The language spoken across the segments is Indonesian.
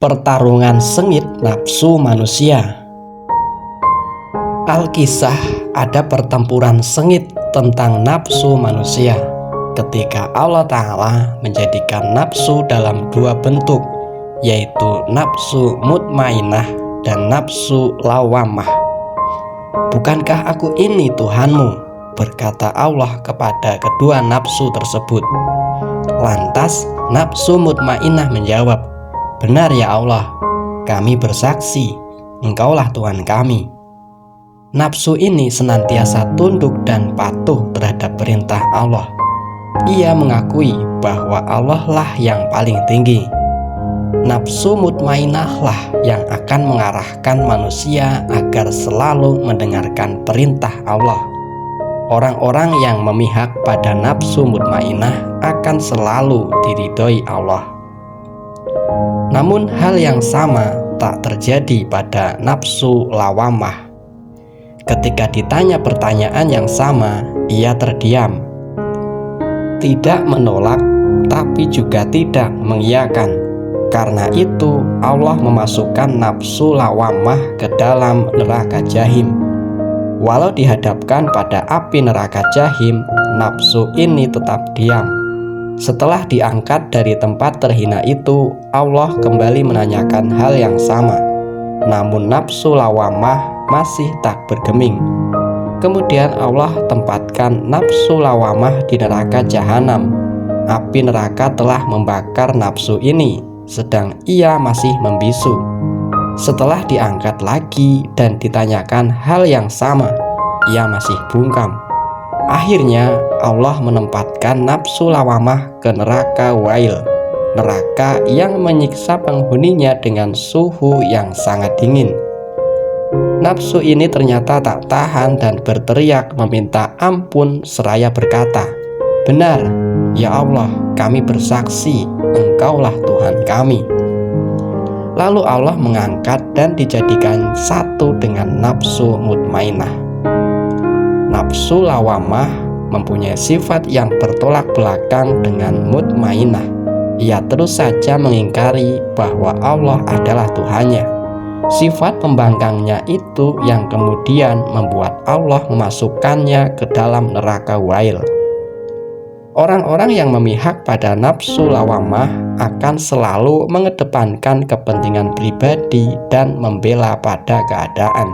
Pertarungan sengit nafsu manusia. Alkisah ada pertempuran sengit tentang nafsu manusia ketika Allah Ta'ala menjadikan nafsu dalam dua bentuk, yaitu nafsu mutmainah dan nafsu lawamah. Bukankah aku ini Tuhanmu? Berkata Allah kepada kedua nafsu tersebut. Lantas nafsu mutmainah menjawab, "Benar ya Allah, kami bersaksi, Engkaulah Tuhan kami." Nafsu ini senantiasa tunduk dan patuh terhadap perintah Allah. Ia mengakui bahwa Allah lah yang paling tinggi. Nafsu mutmainah lah yang akan mengarahkan manusia agar selalu mendengarkan perintah Allah. Orang-orang yang memihak pada nafsu mutmainah akan selalu diridhoi Allah. Namun hal yang sama tak terjadi pada nafsu lawamah. Ketika ditanya pertanyaan yang sama, ia terdiam, tidak menolak tapi juga tidak mengiyakan. Karena itu Allah memasukkan nafsu lawamah ke dalam neraka Jahim. Walau dihadapkan pada api neraka Jahim, nafsu ini tetap diam. Setelah diangkat dari tempat terhina itu, Allah kembali menanyakan hal yang sama. Namun nafsu lawamah masih tak bergeming. Kemudian Allah tempatkan nafsu lawamah di neraka Jahanam. Api neraka telah membakar nafsu ini, sedang ia masih membisu. Setelah diangkat lagi dan ditanyakan hal yang sama, ia masih bungkam. Akhirnya Allah menempatkan nafsu lawamah ke neraka Wail, neraka yang menyiksa penghuninya dengan suhu yang sangat dingin. Nafsu ini ternyata tak tahan dan berteriak meminta ampun seraya berkata, "Benar, ya Allah, kami bersaksi, Engkaulah Tuhan kami." Lalu Allah mengangkat dan dijadikan satu dengan nafsu mutmainah. Nafsu lawamah mempunyai sifat yang bertolak belakang dengan mutmainah. Ia terus saja mengingkari bahwa Allah adalah Tuhannya. Sifat pembangkangnya itu yang kemudian membuat Allah memasukkannya ke dalam neraka Wail. Orang-orang yang memihak pada nafsu lawamah akan selalu mengedepankan kepentingan pribadi dan membela pada keadaan.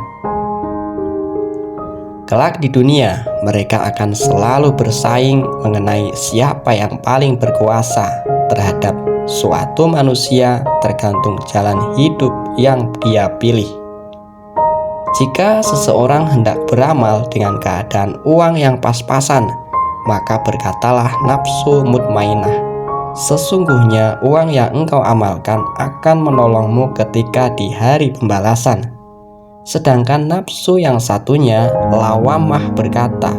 Kelak di dunia, mereka akan selalu bersaing mengenai siapa yang paling berkuasa terhadap suatu manusia tergantung jalan hidup yang dia pilih. Jika seseorang hendak beramal dengan keadaan uang yang pas-pasan, maka berkatalah nafsu mutmainah, "Sesungguhnya uang yang engkau amalkan akan menolongmu ketika di hari pembalasan." Sedangkan nafsu yang satunya, lawamah, berkata,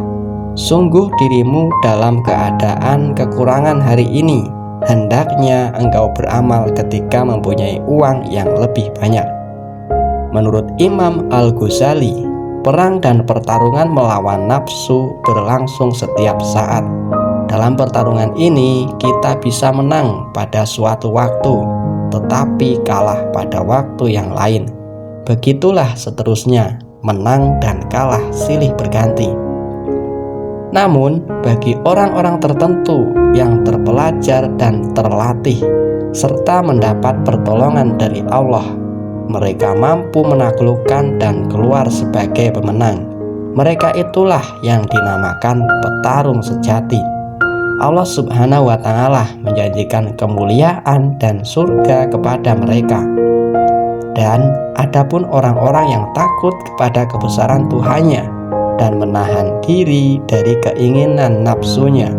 "Sungguh dirimu dalam keadaan kekurangan hari ini. Hendaknya engkau beramal ketika mempunyai uang yang lebih banyak." Menurut Imam Al-Ghazali, perang dan pertarungan melawan nafsu berlangsung setiap saat. Dalam pertarungan ini, kita bisa menang pada suatu waktu, tetapi kalah pada waktu yang lain. Begitulah seterusnya, menang dan kalah silih berganti. Namun, bagi orang-orang tertentu yang terpelajar dan terlatih, serta mendapat pertolongan dari Allah, mereka mampu menaklukkan dan keluar sebagai pemenang. Mereka itulah yang dinamakan petarung sejati. Allah Subhanahu wa Ta'ala menjanjikan kemuliaan dan surga kepada mereka. Dan adapun orang-orang yang takut kepada kebesaran Tuhannya dan menahan diri dari keinginan nafsunya,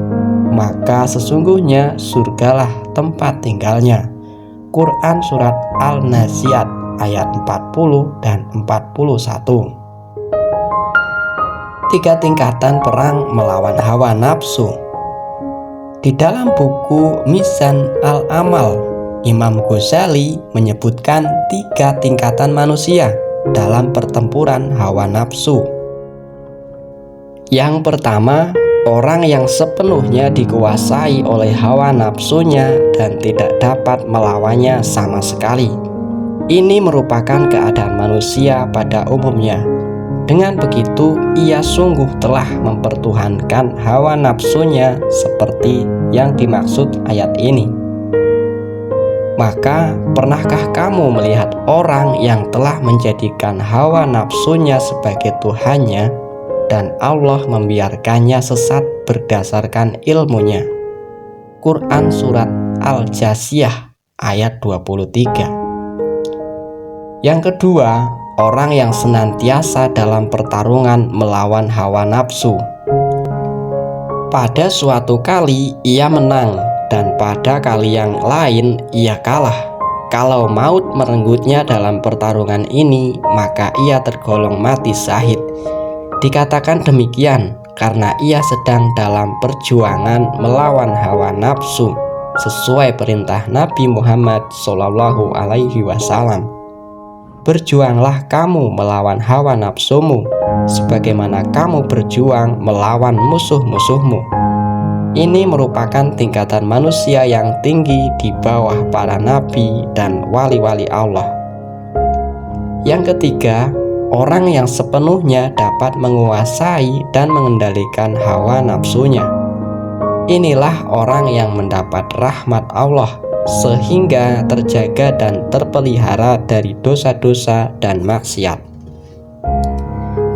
maka sesungguhnya surgalah tempat tinggalnya. Quran Surat Al-Naziat ayat 40 dan 41. 3 tingkatan perang melawan hawa nafsu. Di dalam buku Mizan Al-Amal, Imam Ghazali menyebutkan 3 tingkatan manusia dalam pertempuran hawa nafsu. Yang pertama, orang yang sepenuhnya dikuasai oleh hawa nafsunya dan tidak dapat melawannya sama sekali. Ini merupakan keadaan manusia pada umumnya. Dengan begitu, ia sungguh telah mempertuhankan hawa nafsunya seperti yang dimaksud ayat ini. Maka, pernahkah kamu melihat orang yang telah menjadikan hawa nafsunya sebagai Tuhannya dan Allah membiarkannya sesat berdasarkan ilmunya? Quran Surat Al-Jasiyah ayat 23. Yang kedua, orang yang senantiasa dalam pertarungan melawan hawa nafsu. Pada suatu kali ia menang, dan pada kali yang lain ia kalah. Kalau maut merenggutnya dalam pertarungan ini, maka ia tergolong mati syahid. Dikatakan demikian karena ia sedang dalam perjuangan melawan hawa nafsu, sesuai perintah Nabi Muhammad SAW. Berjuanglah kamu melawan hawa nafsumu, sebagaimana kamu berjuang melawan musuh-musuhmu. Ini merupakan tingkatan manusia yang tinggi di bawah para nabi dan wali-wali Allah. Yang ketiga, orang yang sepenuhnya dapat menguasai dan mengendalikan hawa nafsunya. Inilah orang yang mendapat rahmat Allah, sehingga terjaga dan terpelihara dari dosa-dosa dan maksiat.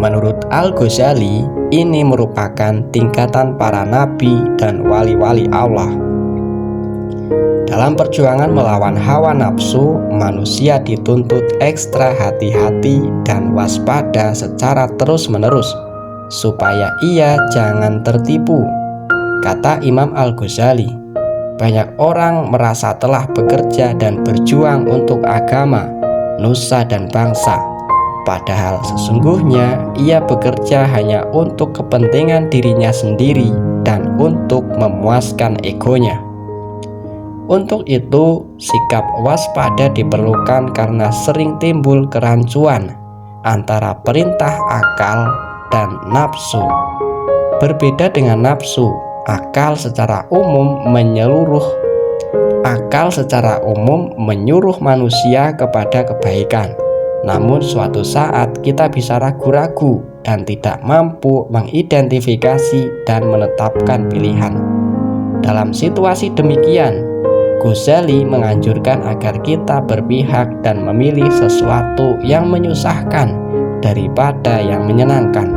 Menurut Al-Ghazali, ini merupakan tingkatan para nabi dan wali-wali Allah. Dalam perjuangan melawan hawa nafsu, manusia dituntut ekstra hati-hati dan waspada secara terus-menerus, supaya ia jangan tertipu. Kata Imam Al-Ghazali, banyak orang merasa telah bekerja dan berjuang untuk agama, nusa dan bangsa. Padahal sesungguhnya ia bekerja hanya untuk kepentingan dirinya sendiri dan untuk memuaskan egonya. Untuk itu, sikap waspada diperlukan karena sering timbul kerancuan antara perintah akal dan nafsu. Berbeda dengan nafsu, akal secara umum menyuruh manusia kepada kebaikan. Namun suatu saat kita bisa ragu-ragu dan tidak mampu mengidentifikasi dan menetapkan pilihan. Dalam situasi demikian, Ghazali menganjurkan agar kita berpihak dan memilih sesuatu yang menyusahkan daripada yang menyenangkan.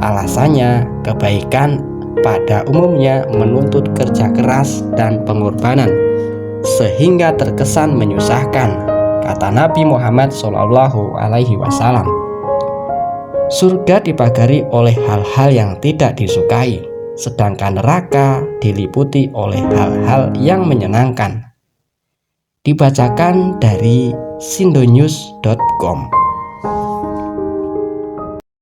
Alasannya, kebaikan pada umumnya menuntut kerja keras dan pengorbanan, sehingga terkesan menyusahkan, kata Nabi Muhammad SAW. Surga dipagari oleh hal-hal yang tidak disukai, sedangkan neraka diliputi oleh hal-hal yang menyenangkan. Dibacakan dari sindonews.com.